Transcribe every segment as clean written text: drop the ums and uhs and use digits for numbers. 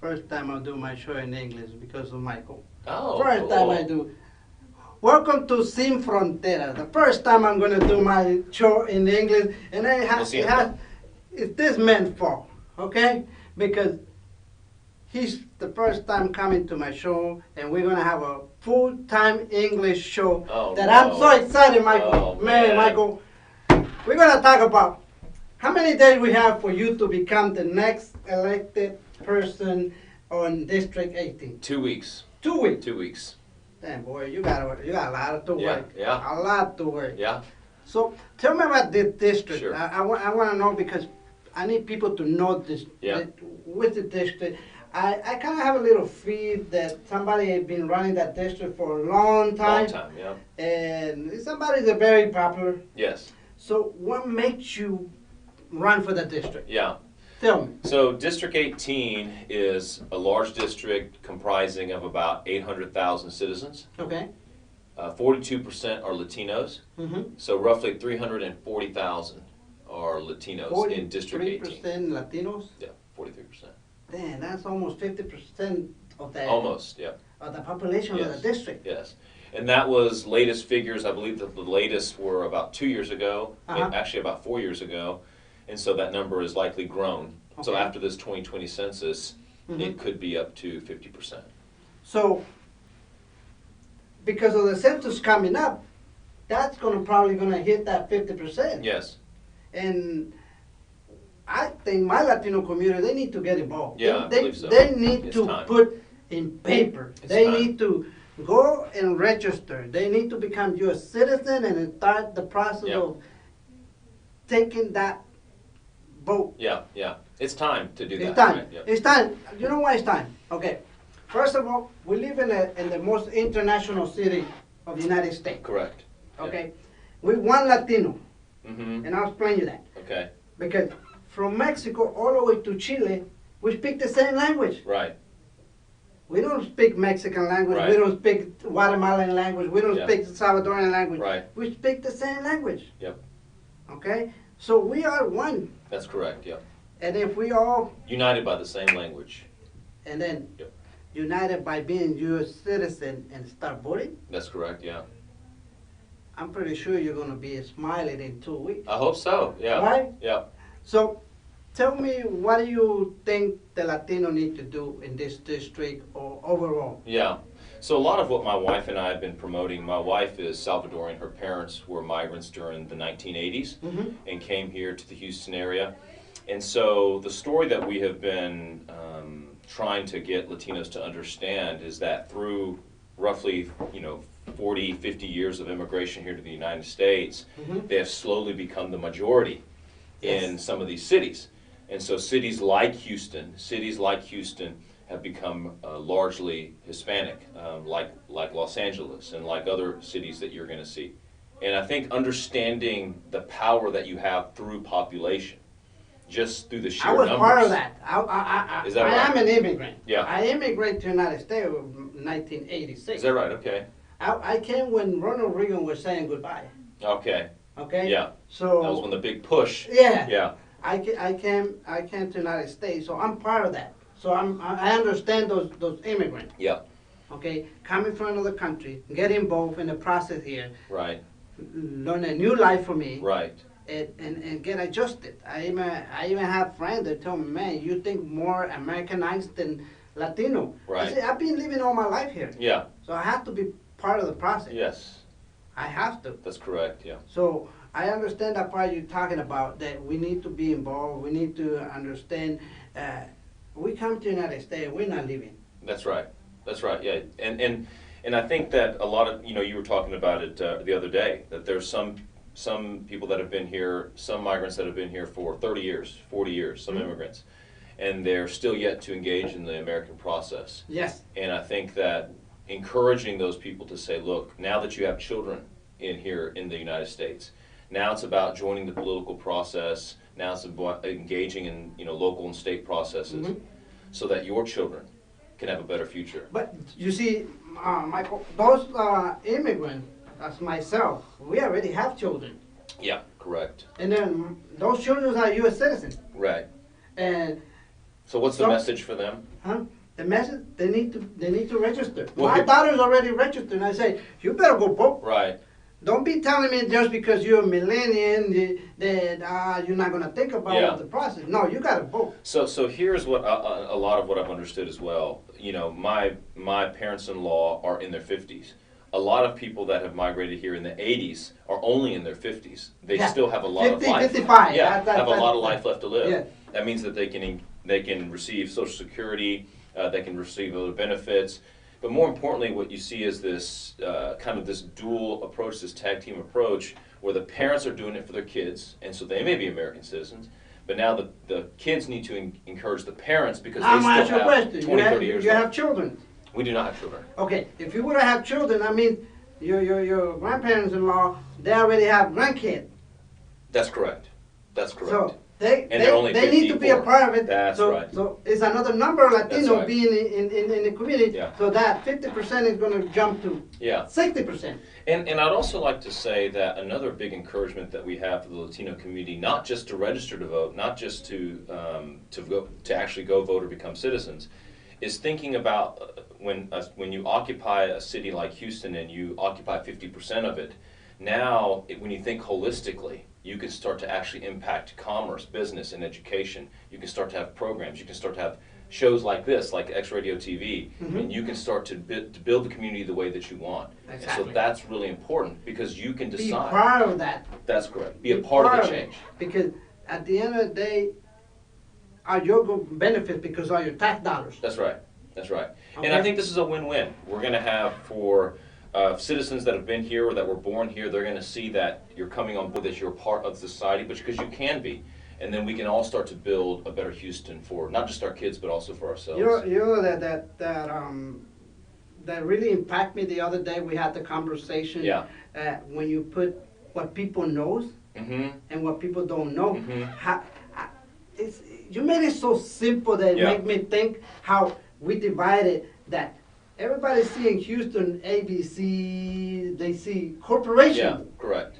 First time I do my show in English because of Michael. Oh, First cool. time I do. Welcome to Sin Fronteras. The first time I'm going to do my show in English, and it's this man's fault, okay? Because he's the first time coming to my show, and we're going to have a full-time English show I'm so excited, Michael. Oh, man. Michael, we're going to talk about how many days we have for you to become the next elected person on District 18. 2 weeks. 2 weeks. 2 weeks. Damn, boy, you got a lot to work. Yeah. A lot to work. Yeah. So tell me about this district. Sure. I want to know because I need people to know this. Yeah. With the district, I kind of have a little fear that somebody has been running that district for a long time. Long time, yeah. And somebody's very popular. Yes. So what makes you run for the district? Yeah. Tell me. So District 18 is a large district comprising of about 800,000 citizens. Okay. 42% are Latinos. Mm-hmm. So roughly 340,000 are Latinos in District 18. 43% Latinos? Yeah, 43%. Damn, that's almost 50% of the Almost, yeah. of the population of the district. Yes. And that was latest figures. I believe that the latest were about 2 years ago, actually about 4 years ago. And so that number has likely grown. Okay. So after this 2020 census, it could be up to 50%. So, because of the census coming up, that's probably going to hit that 50%. Yes. And I think my Latino community, they need to get involved. Yeah, I believe so. They need to put in paper. They need to go and register. They need to become U.S. citizen and start the process of taking that vote. Yeah. It's time to do that. It's time. Right? Yep. It's time. You know why it's time? Okay. First of all, we live in the most international city of the United States. Correct. Okay. Yep. We want Latino. Mm-hmm. And I'll explain you that. Okay. Because from Mexico all the way to Chile, we speak the same language. Right. We don't speak Mexican language. Right. We don't speak Guatemalan language. We don't speak Salvadorian language. Right. We speak the same language. Yep. Okay? So we are one. That's correct, yep. And if we all... United by the same language. And then united by being U.S. citizen and start voting? That's correct, yeah. I'm pretty sure you're going to be smiling in 2 weeks. I hope so, yeah. Right? Yeah. So tell me, what do you think the Latino need to do in this district or overall? Yeah. So a lot of what my wife and I have been promoting, my wife is Salvadorian. Her parents were migrants during the 1980s and came here to the Houston area. And so the story that we have been trying to get Latinos to understand is that through roughly, 40, 50 years of immigration here to the United States, they have slowly become the majority in some of these cities. And so cities like Houston have become largely Hispanic, like Los Angeles and like other cities that you're going to see. And I think understanding the power that you have through population, just through the sheer numbers. I was part of that. Is that I right? am an immigrant. Yeah. I immigrated to the United States in 1986. Is that right? Okay. I came when Ronald Reagan was saying goodbye. Okay. Okay? Yeah. So that was when the big push. Yeah. Yeah. I came to the United States, so I'm part of that. So I understand those immigrants. Yeah. Okay, coming from another country, get involved in the process here. Right. Learn a new life for me. Right. And get adjusted. I even have friends that tell me, man, you think more Americanized than Latino. Right. I say, I've been living all my life here. Yeah. So I have to be part of the process. Yes. I have to. That's correct, yeah. So I understand that part you're talking about, that we need to be involved, we need to understand, we come to the United States, we're not leaving. That's right, yeah. And I think that a lot of, you were talking about it the other day, that there's some people that have been here, some migrants that have been here for 30 years, 40 years, some immigrants, and they're still yet to engage in the American process. Yes. And I think that encouraging those people to say, look, now that you have children in here in the United States, now it's about joining the political process. Now it's about engaging in local and state processes, so that your children can have a better future. But you see, Michael, those immigrants, as myself, we already have children. Yeah, correct. And then those children are U.S. citizens. Right. And So what's the message for them? Huh? The message, they need to register. Well, My daughter's already registered, and I say, you better go vote. Right. Don't be telling me just because you're a millennial that you're not going to think about the process. No, you got to vote. So here's what a lot of what I've understood as well. You know, my parents-in-law are in their 50s. A lot of people that have migrated here in the 80s are only in their 50s. They still have a lot of life. 55. Yeah, have a lot of life left to live. Yeah. That means that they can receive Social Security, they can receive other benefits. But more importantly, what you see is this kind of this dual approach, this tag team approach, where the parents are doing it for their kids, and so they may be American citizens, but now the kids need to encourage the parents because they still have 20, 30 years You left. have children. We do not have children. Okay, if you would have children, I mean, your grandparents-in-law, they already have grandkids. That's correct. That's correct. So they they need to be a part of it. That's right. So it's another number of Latino right. being in the community. Yeah. So that 50% is going to jump to 60%. And I'd also like to say that another big encouragement that we have for the Latino community, not just to register to vote, not just to actually go vote or become citizens, is thinking about when you occupy a city like Houston and you occupy 50% of it. Now, when you think holistically, you can start to actually impact commerce, business, and education. You can start to have programs. You can start to have shows like this, like XRADIOTV, and you can start to build the community the way that you want. Exactly. And so that's really important because you can decide. Be part of that. That's correct. Be a part of the change. Because at the end of the day, your benefit because of your tax dollars. That's right. That's right. Okay. And I think this is a win-win. We're going to have for citizens that have been here or that were born here, they're going to see that you're coming on board, that you're part of society, but because you can be. And then we can all start to build a better Houston for not just our kids, but also for ourselves. You know that really impacted me the other day. We had the conversation. Yeah. When you put what people knows and what people don't know, you made it so simple that it made me think how we divided that. Everybody seeing Houston, ABC, they see corporations. Yeah, correct.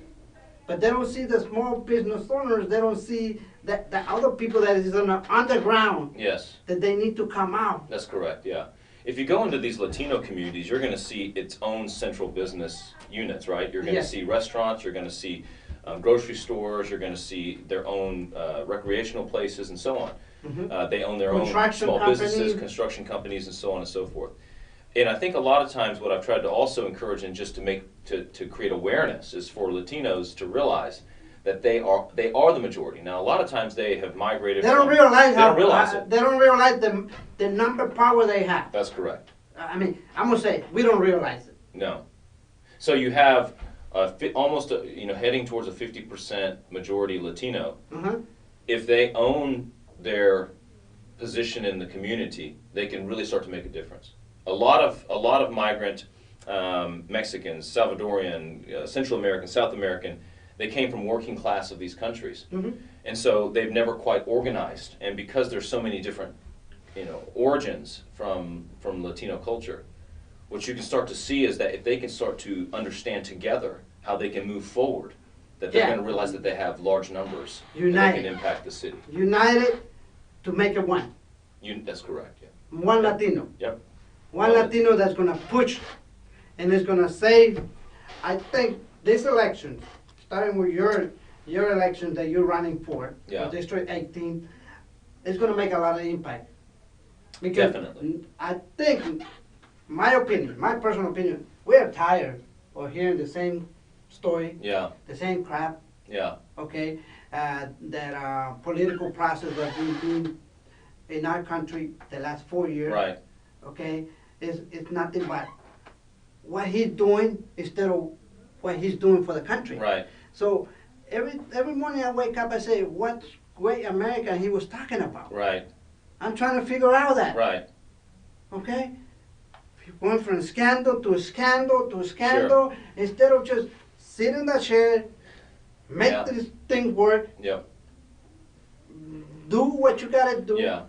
But they don't see the small business owners. They don't see the other people that is on the underground. Yes. That they need to come out. That's correct, yeah. If you go into these Latino communities, you're going to see its own central business units, right? You're going to see restaurants, you're going to see grocery stores, you're going to see their own recreational places and so on. They own their own small businesses, construction companies, and so on and so forth. And I think a lot of times what I've tried to also encourage and just to create awareness is for Latinos to realize that they are the majority. Now, a lot of times they have migrated. They don't realize it. They don't realize the number power they have. That's correct. I mean, I'm gonna say we don't realize it. No. So you have almost heading towards a 50% majority Latino. If they own their position in the community, they can really start to make a difference. A lot of migrant Mexicans, Salvadorian, Central American, South American, they came from working class of these countries, and so they've never quite organized. And because there's so many different, origins from Latino culture, what you can start to see is that if they can start to understand together how they can move forward, that they're going to realize that they have large numbers and they can impact the city. United to make it one. That's correct. Yeah. One Latino. Yep. One Latino that's going to push and is going to save. I think this election, starting with your election that you're running for, District 18, is going to make a lot of impact. Because definitely. I think, my opinion, my personal opinion, we're tired of hearing the same story, the same crap. Okay, that political process that we've been in our country the last 4 years. Right. Okay, it's nothing but what he's doing instead of what he's doing for the country. Right. So every morning I wake up, I say, what great America he was talking about. Right. I'm trying to figure out that. Right. Okay? Going from scandal to scandal to scandal, instead of just sit in the chair, make this thing work. Yep. Do what you gotta do. Yeah.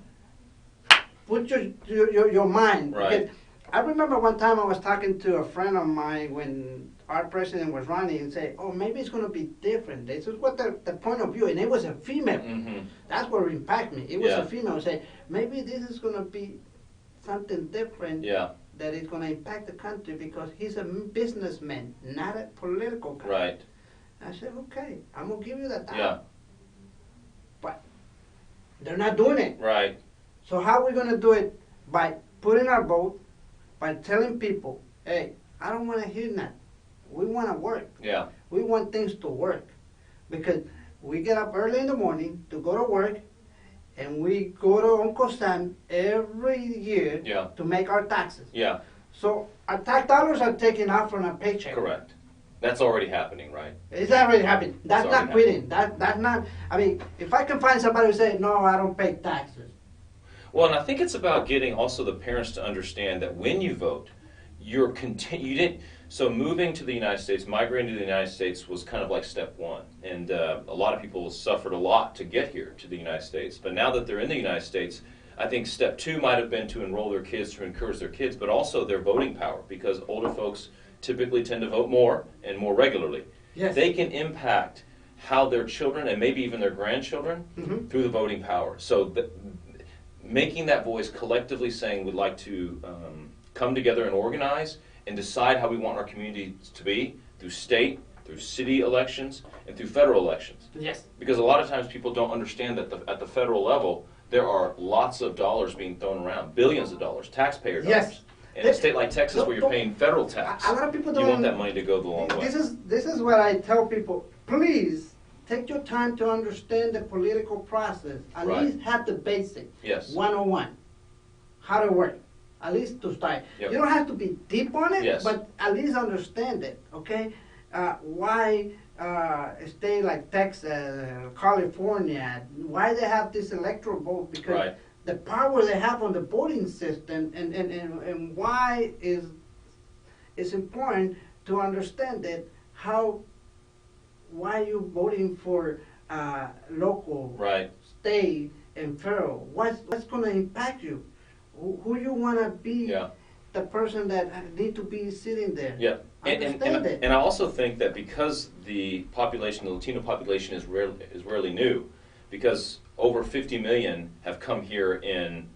Put your mind. Right. Because I remember one time I was talking to a friend of mine when our president was running and say, oh, maybe it's going to be different. This is what the point of view, and it was a female. That's what impacted me. It was a female say, maybe this is going to be something different that is going to impact the country because he's a businessman, not a political guy. Right. I said, okay, I'm going to give you that time. Yeah. But they're not doing it. Right. So how are we going to do it? By putting our vote, by telling people, hey, I don't want to hear that. We want to work. Yeah. We want things to work. Because we get up early in the morning to go to work, and we go to Uncle Sam every year to make our taxes. Yeah. So our tax dollars are taken out from our paycheck. Correct. That's already happening, right? It's already happening. That's not quitting. That's not, I mean, if I can find somebody who say, no, I don't pay taxes. Well, and I think it's about getting also the parents to understand that when you vote, so moving to the United States, migrating to the United States was kind of like step one. And a lot of people suffered a lot to get here to the United States. But now that they're in the United States, I think step two might have been to enroll their kids, to encourage their kids, but also their voting power, because older folks typically tend to vote more and more regularly. Yes. They can impact how their children and maybe even their grandchildren through the voting power. So making that voice collectively saying we'd like to come together and organize and decide how we want our community to be through state, through city elections, and through federal elections. Yes. Because a lot of times people don't understand that at the federal level, there are lots of dollars being thrown around, billions of dollars, taxpayer dollars. Yes. In a state like Texas where you're paying federal tax, a lot of people don't, you want that money to go the long way. This is what I tell people. Please take your time to understand the political process. At least have the basic. Yes. 101. How to work. At least to start. Yep. You don't have to be deep on it, Yes. but at least understand it, okay? Why a state like Texas, California, why they have this electoral vote? Because the power they have on the voting system and why it's important to understand that why you voting for local, state, and federal. What's going to impact you? Who you want to be the person that need to be sitting there. Yeah, Understand it. and I also think that because the population, the Latino population is rarely new, because over 50 million have come here in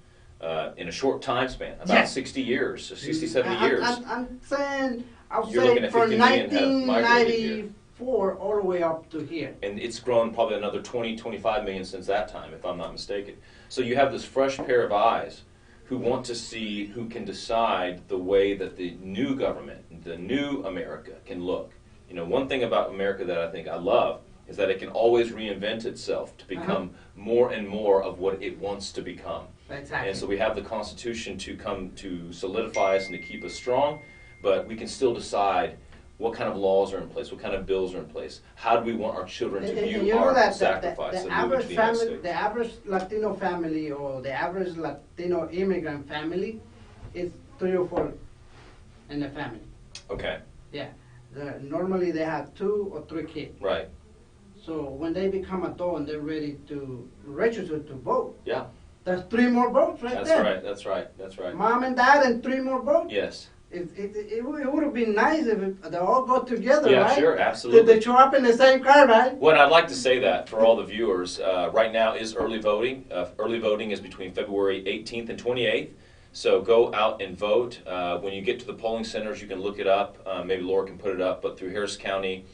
a short time span, about 60 years, 60, 70 years. I'm saying, I'll You're say looking at from 50 million have migrated here. 1994 all the way up to here. And it's grown probably another 20, 25 million since that time, if I'm not mistaken. So you have this fresh pair of eyes who want to see who can decide the way that the new government, the new America can look. You know, one thing about America that I think I love is that it can always reinvent itself to become more and more of what it wants to become. Exactly. And so we have the Constitution to come to solidify us and to keep us strong, but we can still decide what kind of laws are in place, what kind of bills are in place, how do we want our children to view our sacrifice the of moving to the United States. The average Latino family or the average Latino immigrant family is 3 or 4 in the family. Okay. Yeah. Normally they have 2 or 3 kids. Right. So when they become adult and they're ready to register to vote, yeah, there's 3 more votes right there. That's right. Mom and dad and 3 more votes. Yes. It would have been nice if they all go together, right? Yeah, sure, absolutely. They show up in the same car, right? Well, I'd like to say that for all the viewers, right now is early voting. Early voting is between February 18th and 28th. So go out and vote. When you get to the polling centers, you can look it up. Maybe Laura can put it up, but through Harris County,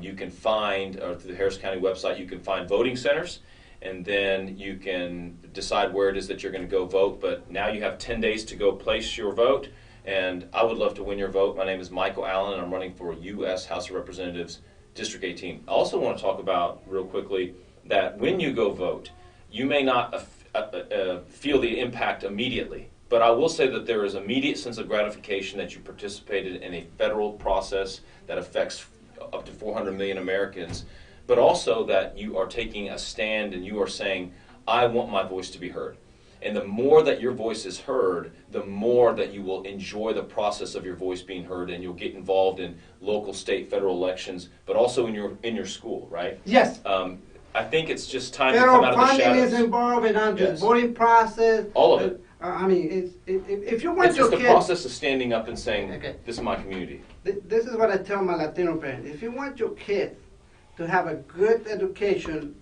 you can find, or through the Harris County website, you can find voting centers. And then you can decide where it is that you're going to go vote. But now you have 10 days to go place your vote. And I would love to win your vote. My name is Michael Allen, and I'm running for U.S. House of Representatives, District 18. I also want to talk about, real quickly, that when you go vote, you may not feel the impact immediately. But I will say that there is immediate sense of gratification that you participated in a federal process that affects up to 400 million Americans, but also that you are taking a stand and you are saying, I want my voice to be heard. And the more that your voice is heard, the more that you will enjoy the process of your voice being heard, and you'll get involved in local, state, federal elections, but also in your school, right? Yes. I think it's just time federal to come out of the shadows. Federal funding is involved in the voting process. All of it. I mean, if you want It's your just the kid, process of standing up and saying, Okay. this is my community. This is what I tell my Latino parents. If you want your kid to have a good education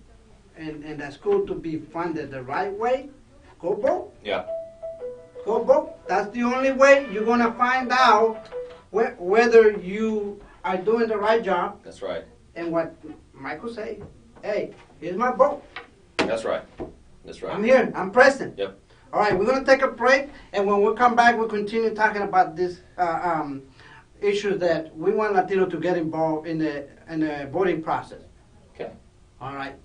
and that school to be funded the right way, go vote. Yeah. Go vote. That's the only way you're going to find out whether you are doing the right job. That's right. And what Michael say, hey, here's my vote. That's right. That's right. I'm here. I'm present. Yep. All right, we're going to take a break, and when we come back, we'll continue talking about this issues that we want Latino to get involved in the voting process. Okay. All right.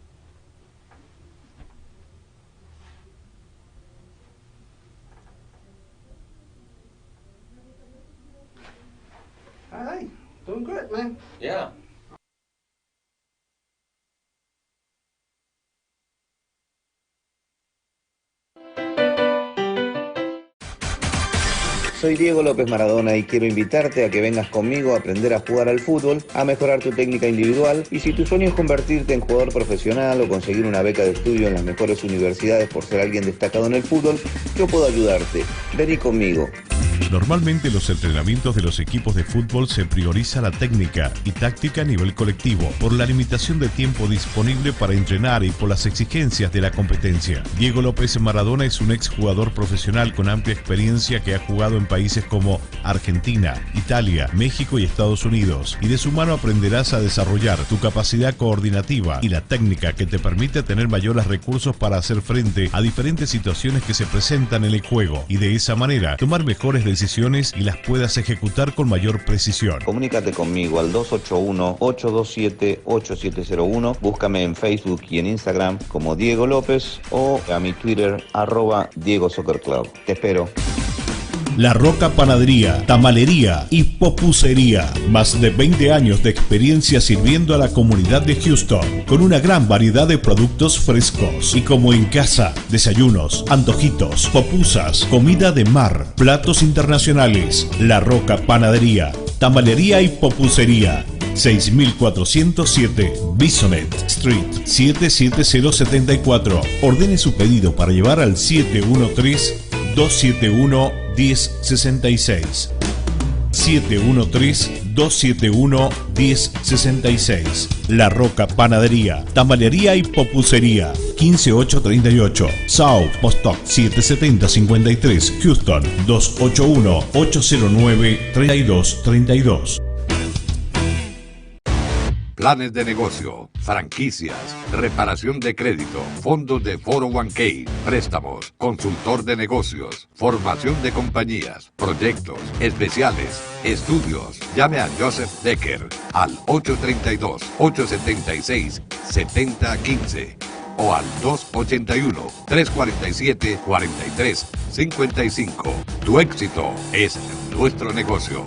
All right, doing good, man. Yeah. Soy Diego López Maradona y quiero invitarte a que vengas conmigo a aprender a jugar al fútbol, a mejorar tu técnica individual y si tu sueño es convertirte en jugador profesional o conseguir una beca de estudio en las mejores universidades por ser alguien destacado en el fútbol, yo puedo ayudarte. Vení conmigo. Normalmente en los entrenamientos de los equipos de fútbol se prioriza la técnica y táctica a nivel colectivo por la limitación de tiempo disponible para entrenar y por las exigencias de la competencia. Diego López Maradona es un exjugador profesional con amplia experiencia que ha jugado en países como Argentina, Italia, México y Estados Unidos, y de su mano aprenderás a desarrollar tu capacidad coordinativa y la técnica que te permite tener mayores recursos para hacer frente a diferentes situaciones que se presentan en el juego y de esa manera tomar mejores decisiones y las puedas ejecutar con mayor precisión. Comunícate conmigo al 281-827-8701, búscame en Facebook y en Instagram como Diego López o a mi Twitter @Diego Soccer Club. Te espero. La Roca Panadería, Tamalería y Popucería. Más de 20 años de experiencia sirviendo a la comunidad de Houston con una gran variedad de productos frescos y como en casa, desayunos, antojitos, pupusas, comida de mar, platos internacionales. La Roca Panadería, Tamalería y Popucería. 6407 Bisonet Street 77074. Ordene su pedido para llevar al 713-271-1066. 713-271-1066. La Roca Panadería, Tamalería y Popucería. 15838 South Bostock 77053 Houston 281-809-3232. Planes de negocio, franquicias, reparación de crédito, fondos de 401k, préstamos, consultor de negocios, formación de compañías, proyectos, especiales, estudios. Llame a Joseph Decker al 832-876-7015 o al 281-347-4355. Tu éxito es nuestro negocio.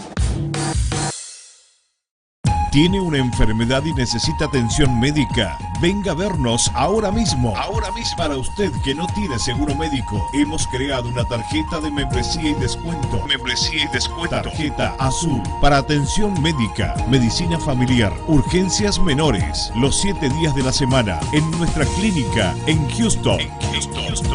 ¿Tiene una enfermedad y necesita atención médica? Venga a vernos ahora mismo. Ahora mismo. Para usted que no tiene seguro médico, hemos creado una tarjeta de membresía y descuento. Membresía y descuento. Tarjeta azul para atención médica, medicina familiar, urgencias menores, los 7 días de la semana en nuestra clínica en Houston.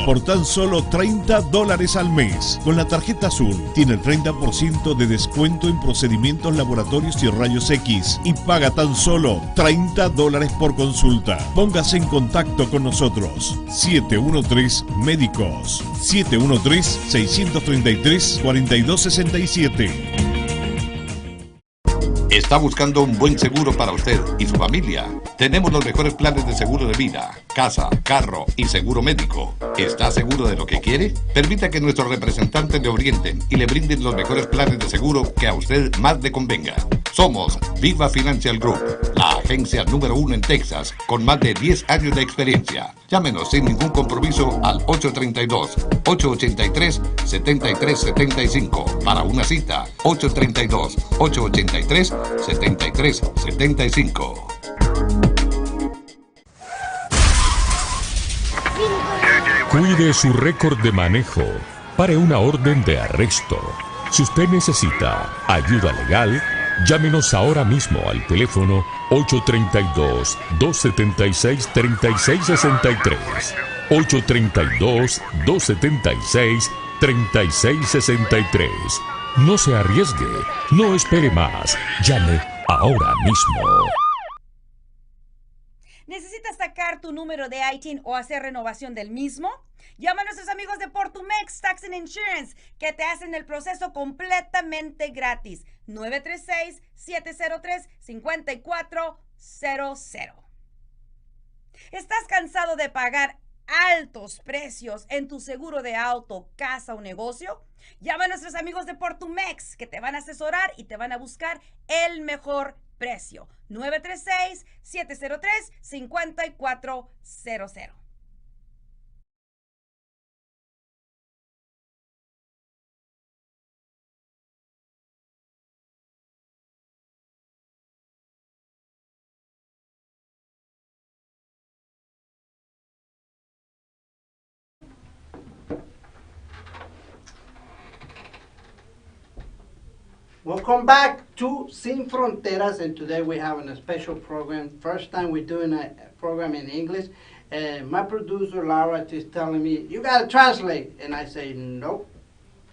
Por tan solo $30 al mes. Con la tarjeta azul tiene el 30% de descuento en procedimientos laboratorios y rayos X. Y paga tan solo $30 por consulta. Póngase en contacto con nosotros. 713 Médicos. 713-633-4267. ¿Está buscando un buen seguro para usted y su familia? Tenemos los mejores planes de seguro de vida, casa, carro y seguro médico. ¿Está seguro de lo que quiere? Permita que nuestros representantes le orienten y le brinden los mejores planes de seguro que a usted más le convenga. Somos Viva Financial Group, la agencia número 1 en Texas, con más de 10 años de experiencia. Llámenos sin ningún compromiso al 832-883-7375 para una cita. 832-883-7375. Cuide su récord de manejo. Pare una orden de arresto. Si usted necesita ayuda legal, llámenos ahora mismo al teléfono 832-276-3663. 832-276-3663. 3663. No se arriesgue, no espere más. Llame ahora mismo. ¿Necesitas sacar tu número de ITIN o hacer renovación del mismo? Llama a nuestros amigos de Portumex Tax and Insurance, que te hacen el proceso completamente gratis. 936-703-5400. ¿Estás cansado de pagar altos precios en tu seguro de auto, casa o negocio? Llama a nuestros amigos de Portumex, que te van a asesorar y te van a buscar el mejor precio. 936-703-5400. Welcome back to Sin Fronteras, and today we're having a special program. First time we're doing a program in English, and my producer Laura is telling me, you gotta translate, and I say, nope,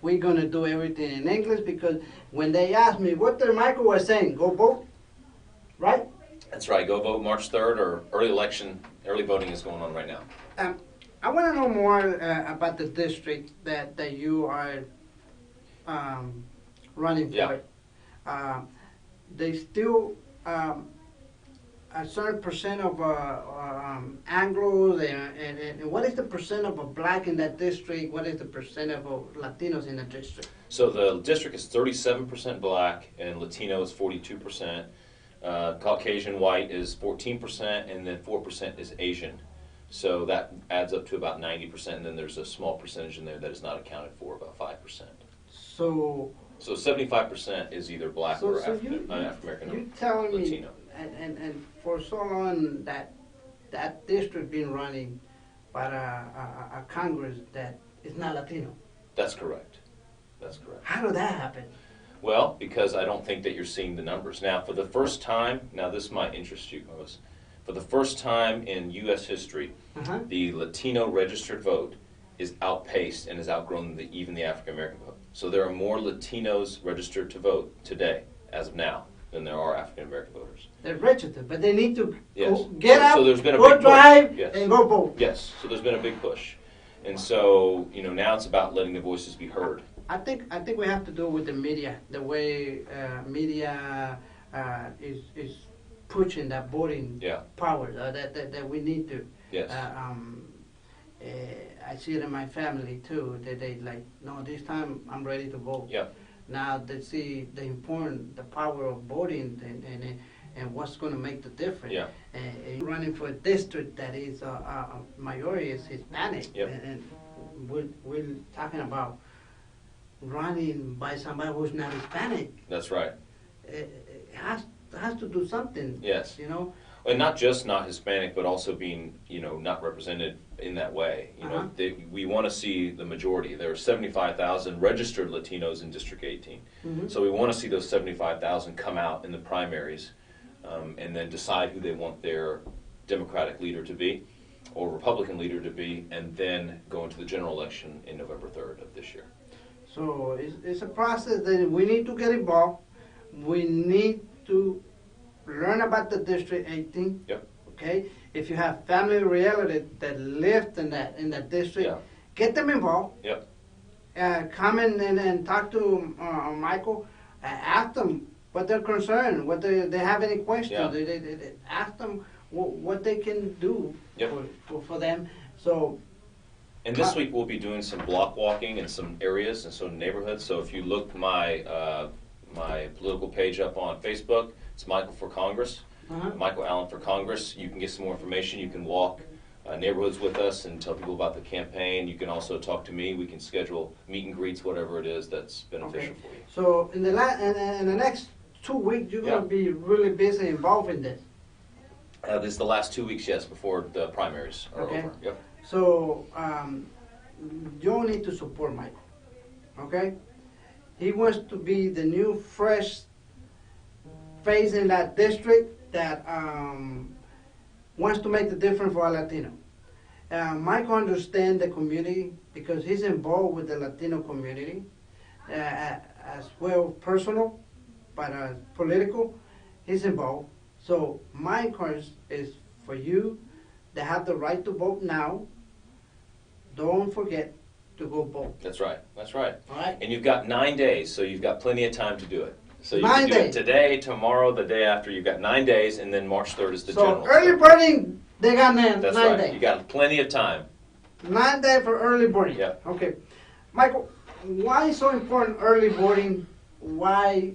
we're gonna do everything in English, because when they ask me what the Michael was saying, go vote, right? That's right. Go vote March 3rd, or early voting is going on right now. I want to know more about the district that you are running for. Yeah. They still a certain percent of Anglos, and what is the percent of a black in that district? What is the percent of Latinos in the district? So the district is 37% black, and Latino is 42%. Caucasian white is 14%, and then 4% is Asian. So that adds up to about 90%, and then there's a small percentage in there that is not accounted for, about 5%. So 75% is either black or African American or you telling Latino. Me, and for so long that district been running by a Congress that is not Latino. That's correct. That's correct. How did that happen? Well, because I don't think that you're seeing the numbers. Now, for the first time, now this might interest you, Lois. For the first time in U.S. history, the Latino registered vote is outpaced and has outgrown even the African American vote. So there are more Latinos registered to vote today, as of now, than there are African American voters. They're registered, but they need to Yes. get out, So there's been a go big drive, push. Yes. and go vote. Yes. So there's been a big push, and so now it's about letting the voices be heard. I think we have to do it with the media, the way media is pushing that voting power that we need to. Yes. I see it in my family too. That they like, no, this time I'm ready to vote. Yeah. Now they see the power of voting and what's going to make the difference. Yeah. Running for a district that is a majority is Hispanic, and we're talking about running by somebody who's not Hispanic. That's right. It has to do something. Yes. And not just not Hispanic, but also being, not represented in that way. We want to see the majority. There are 75,000 registered Latinos in District 18. So we want to see those 75,000 come out in the primaries and then decide who they want their Democratic leader to be or Republican leader to be, and then go into the general election in November 3rd of this year. So it's a process that we need to get involved. We need to learn about the District 18. Yep. Okay. If you have family relatives that lived in that district, get them involved. Yep. Come in and talk to Michael. Ask them what they're concerned, what they have any questions. They ask them what they can do for them. So. And this week we'll be doing some block walking in some areas and some neighborhoods. So if you look my political page up on Facebook, it's Michael for Congress, Michael Allen for Congress. You can get some more information. You can walk neighborhoods with us and tell people about the campaign. You can also talk to me. We can schedule meet and greets, whatever it is that's beneficial for you. So in the next 2 weeks, you're going to be really busy involved in this. This is the last 2 weeks, yes, before the primaries are over. Yep. So you need to support Michael, okay? He wants to be the new, fresh face in that district that wants to make the difference for a Latino. Michael understands the community because he's involved with the Latino community, as well personal, but political. He's involved. So my encouragement is for you that have the right to vote now. Don't forget to go vote. That's right. That's right. All right. And you've got 9 days, so you've got plenty of time to do it. So you 9 can do days. it today, tomorrow, the day after. You've got 9 days, and then March 3rd is the So general. early voting, they got That's nine right. days. You got plenty of time. 9 days for early voting. Yeah. Okay. Michael, why is so important early voting? Why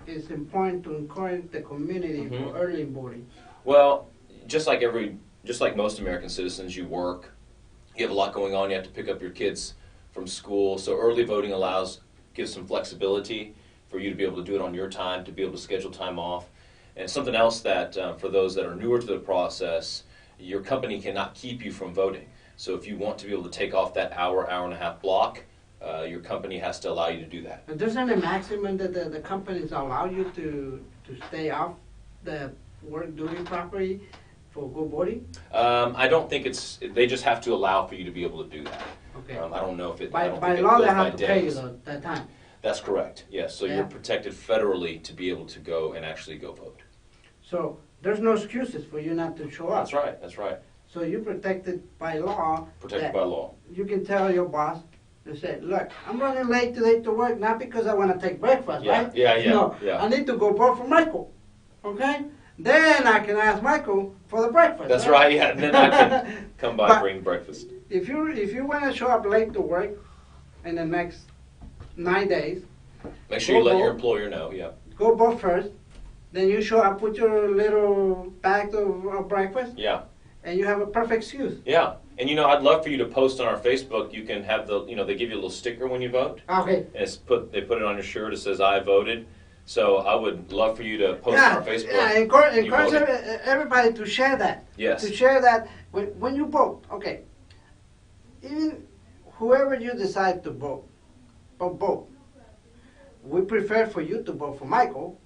is important to encourage the community for early voting? Well, just like most American citizens, you work. You have a lot going on. You have to pick up your kids from school. So early voting gives some flexibility for you to be able to do it on your time, to be able to schedule time off. And something else that for those that are newer to the process, your company cannot keep you from voting. So if you want to be able to take off that hour and a half block, your company has to allow you to do that. And there's any maximum that the companies allow you to stay off the work duty property for go voting? I don't think they just have to allow for you to be able to do that. Okay. I don't know if it. By it law, goes they by have to pay you days. that time. That's correct, yes. So Yeah. you're protected federally to be able to go and actually go vote. So there's no excuses for you not to show up. That's right, that's right. So you're protected by law. Protected that by law. You can tell your boss and say, look, I'm running late today to work, not because I want to take breakfast, Yeah, right? yeah, yeah, No, yeah. I need to go vote for Michael, okay? Then I can ask Michael for the breakfast. That's right, yeah. And then I can come by But- and bring breakfast. If you want to show up late to work in the next 9 days, Make sure you Go let your vote. employer know, yeah. go vote first. Then you show up with your little bag of breakfast, Yeah, and you have a perfect excuse. yeah. And I'd love for you to post on our Facebook. You can have they give you a little sticker when you vote. Okay. And they put it on your shirt. It says, I voted. So I would love for you to post on our Facebook. Yeah, encourage You voted. everybody to share that. Yes. To share that when you vote. Okay. Even whoever you decide to vote, vote. We prefer for you to vote for Michael,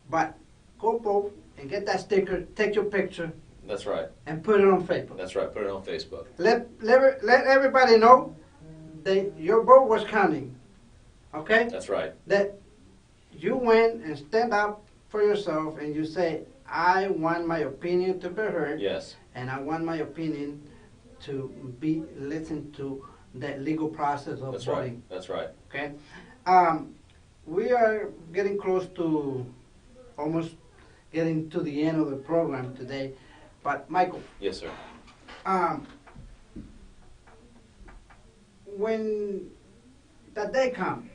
but go vote and get that sticker, take your picture, That's right. and put it on Facebook. That's right. Put it on Facebook. Let everybody know that your vote was counting. Okay? That's right. That you went and stand up for yourself and you say, I want my opinion to be heard, Yes. and I want my opinion to be listened to the legal process of That's voting. right. That's right. Okay? We are getting close to almost getting to the end of the program today. But Michael, Yes, sir. when that day comes,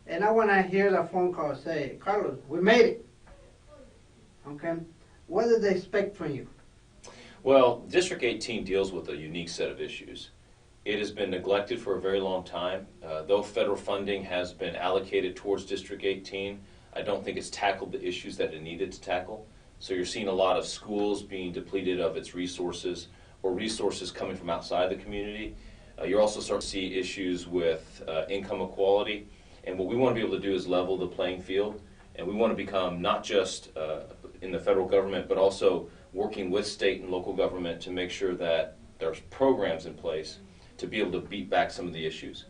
and I want to hear the phone call say, Carlos, we made it. Okay? What do they expect from you? Well, District 18 deals with a unique set of issues. It has been neglected for a very long time. Though federal funding has been allocated towards District 18, I don't think it's tackled the issues that it needed to tackle. So you're seeing a lot of schools being depleted of its resources or resources coming from outside the community. You're also starting to see issues with income equality. And what we want to be able to do is level the playing field. And we want to become not just in the federal government, but also working with state and local government to make sure that there's programs in place to be able to beat back some of the issues.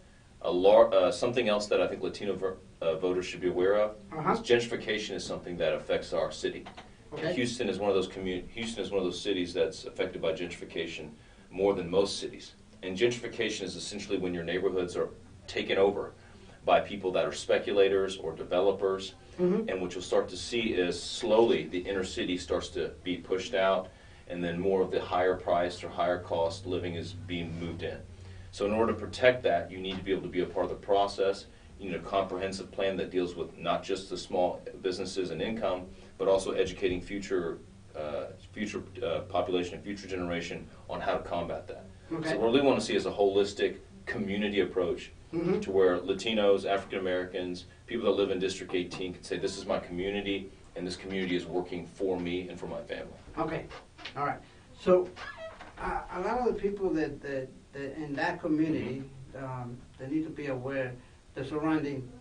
Something else that I think Latino voters should be aware of is gentrification is something that affects our city. Okay. Houston is one of those cities that's affected by gentrification more than most cities. And gentrification is essentially when your neighborhoods are taken over by people that are speculators or developers. And what you'll start to see is slowly the inner city starts to be pushed out, and then more of the higher priced or higher cost living is being moved in. So in order to protect that, you need to be able to be a part of the process. You need a comprehensive plan that deals with not just the small businesses and income, but also educating future population and future generation on how to combat that. Okay. So what we really want to see is a holistic community approach to where Latinos, African Americans, people that live in District 18 can say, this is my community, and this community is working for me and for my family. Okay, all right. So a lot of the people that in that community, they need to be aware the surrounding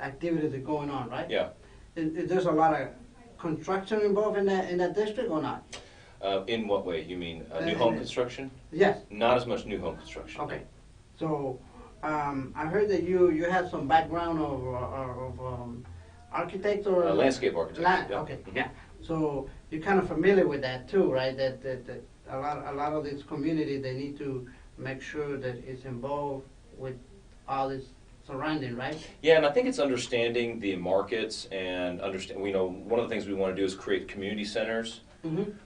activities that are going on, right? Yeah. There's a lot of construction involved in that district or not? In what way? You mean new home construction? Yes. Not as much new home construction. Okay. So I heard that you have some background of architect or Landscape architecture. Yeah. Okay. Yeah. So you're kind of familiar with that too, right? That a lot of this community, they need to make sure that it's involved with all this surrounding, right? Yeah, and I think it's understanding the markets and one of the things we want to do is create community centers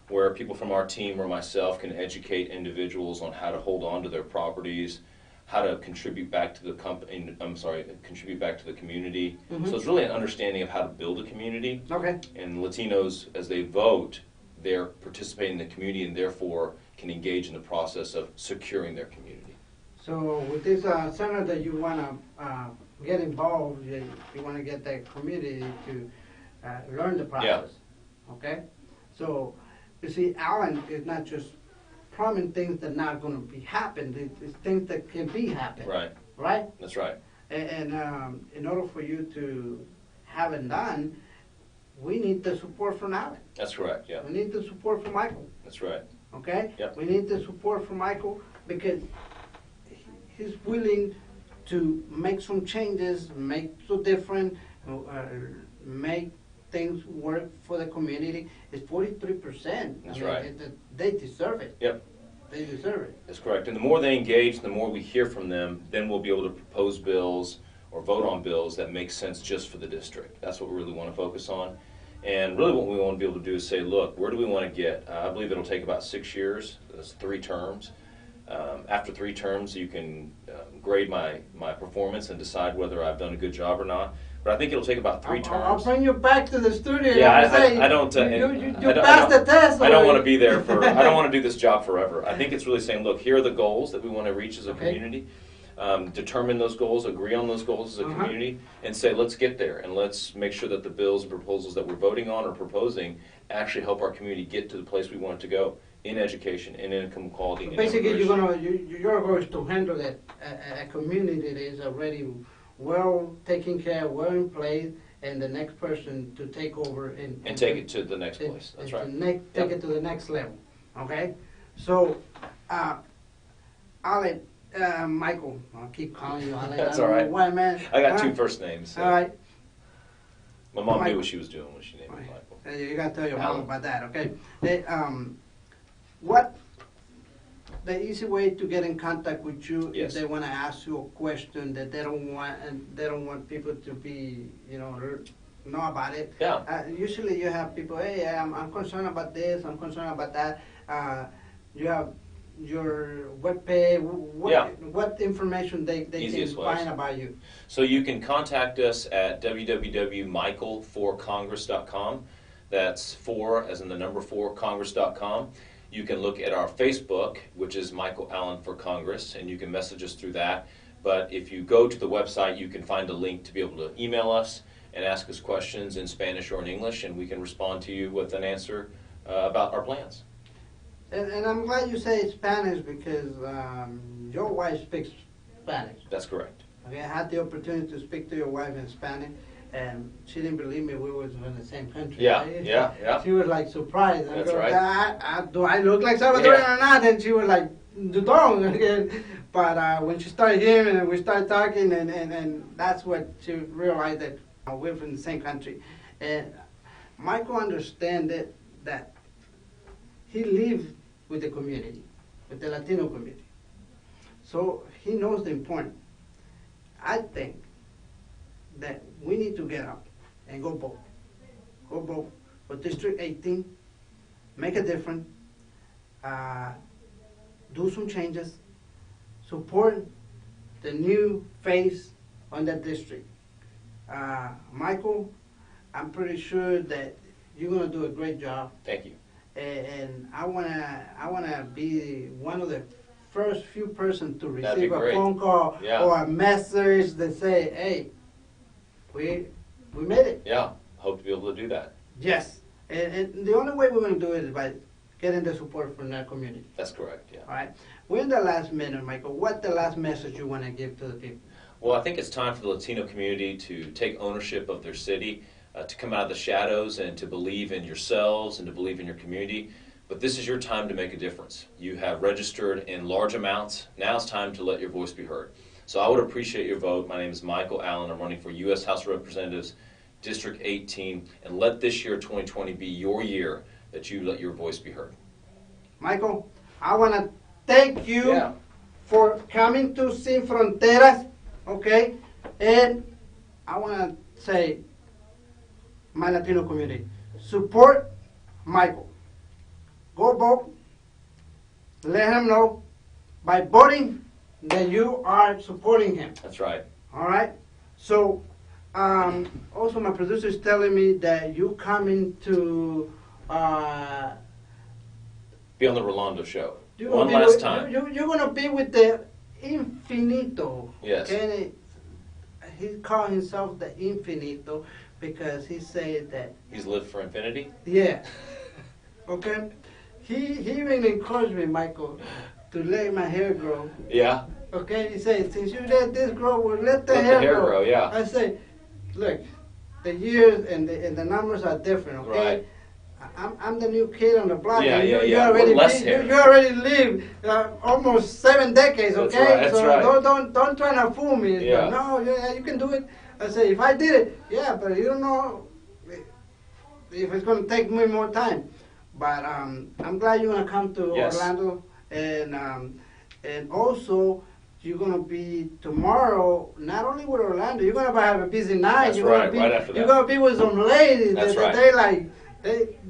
where people from our team or myself can educate individuals on how to hold on to their properties, how to contribute back to the contribute back to the community. So it's really an understanding of how to build a community. Okay. And Latinos, as they vote, they're participating in the community and therefore can engage in the process of securing their community. So with this center that you want to get involved, you want to get the community to learn the process. Yeah. Okay? So you see, Alan is not just promising things that are not going to be happen. It's things that can be happen. Right. Right? That's right. And in order for you to have it done, we need the support from Alan. That's correct, yeah. We need the support from Michael. That's right. Okay? Yep. We need the support from Michael because he's willing to make some changes, make so different, make things work for the community. It's 43%. That's right. They deserve it. Yep. They deserve it. That's correct. And the more they engage, the more we hear from them, then we'll be able to propose bills or vote on bills that make sense just for the district. That's what we really want to focus on. And really what we want to be able to do is say, look, where do we want to get? I believe it'll take about 6 years. That's 3 terms. After 3 terms, you can grade my performance and decide whether I've done a good job or not. But I think it'll take about 3 terms. I'll bring you back to the studio. Yeah, I don't. You passed the test. I don't want to be there for. I don't want to do this job forever. I think it's really saying, look, here are the goals that we want to reach as a community. Determine those goals, agree on those goals as a community, and say, let's get there, and let's make sure that the bills and proposals that we're voting on or proposing actually help our community get to the place we want it to go in education, in income equality. So basically, your goal is to handle that a community that is already well taken care of, well in place, and the next person to take over and take it to the next place. That's right. Take it to the next level. Okay, so Michael, I'll keep calling you Alex. That's all right. Why, man? I got 2 first names. So. All right. My mom knew what she was doing when she named me Michael. You got to tell your mom about that, okay? What the easy way to get in contact with you if they want to ask you a question that they don't want people to be, know about it. Yeah. Usually you have people, hey, I'm concerned about this, I'm concerned about that. You have your webpage, what information they can find about you. So you can contact us at www.michaelforcongress.com. That's 4 as in the number 4, congress.com. You can look at our Facebook, which is Michael Allen for Congress, and you can message us through that. But if you go to the website, you can find a link to be able to email us and ask us questions in Spanish or in English, and we can respond to you with an answer about our plans. And I'm glad you say Spanish because your wife speaks Spanish. That's correct. Okay, I had the opportunity to speak to your wife in Spanish, and she didn't believe me we was in the same country. Yeah, right? yeah. She was like surprised. That's right. Do I look like Salvadorian or not? And she was like, you don't. Again. But when she started hearing and we started talking, and that's what she realized that we're from the same country. And Michael understood that he lived with the community, with the Latino community. So he knows the importance. I think that we need to get up and go vote. Go vote for District 18, make a difference, do some changes, support the new face on that district. Michael, I'm pretty sure that you're going to do a great job. Thank you. And I wanna be one of the first few persons to receive a great. phone call or a message that say, "Hey, we made it." Yeah, hope to be able to do that. Yes, and the only way we're gonna do it is by getting the support from that community. That's correct. Yeah. All right. We're in the last minute, Michael. What the last message you want to give to the people? Well, I think it's time for the Latino community to take ownership of their city. To come out of the shadows and to believe in yourselves and to believe in your community. But this is your time to make a difference. You have registered in large amounts. Now it's time to let your voice be heard. So I would appreciate your vote. My name is Michael Allen. I'm running for U.S. House of Representatives, District 18, and let this year, 2020, be your year that you let your voice be heard. Michael, I want to thank you for coming to Sin Fronteras, okay? And I want to say, my Latino community, support Michael. Go vote. Let him know by voting that you are supporting him. That's right. All right? So, also my producer is telling me that you coming to be on the Rolando show. One last time. You're going to be with the Infinito. Yes. Okay? He called himself the Infinito because he said that... He's lived for infinity? Yeah. Okay? He even encouraged me, Michael, to let my hair grow. Yeah. Okay? He said, since you let this grow, well, let the hair grow. Yeah. I say, look, the years and the numbers are different, okay? Right. I'm the new kid on the block. Yeah. You already lived almost 7 decades, okay? That's right. Don't try to fool me. Yeah. No, you can do it. I say, if I did it, yeah, but you don't know if it's going to take me more time. But I'm glad you're going to come to Orlando, and also you're going to be tomorrow, not only with Orlando, you're going to have a busy night. That's right, right after that. You're going to be with some ladies. That's right. They like...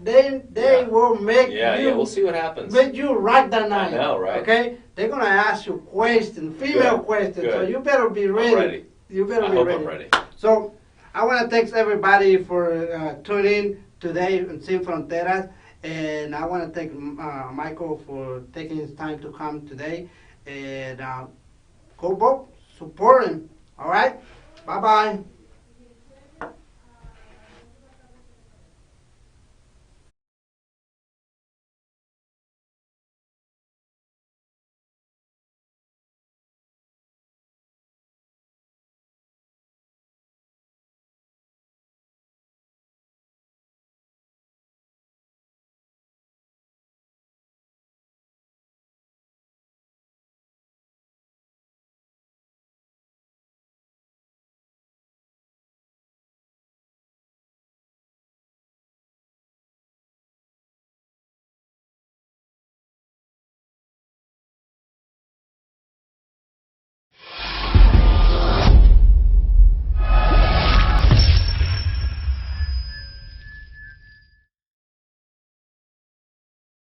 They will make you. We'll see what happens. Make you rock that night. I know, right? Okay, they're gonna ask you questions, female questions. Good. So you better be ready. I'm ready. You better I be hope ready. I'm ready. So I want to thank everybody for tuning in today on Sin Fronteras, and I want to thank Michael for taking his time to come today. And go vote, support him. All right, bye bye.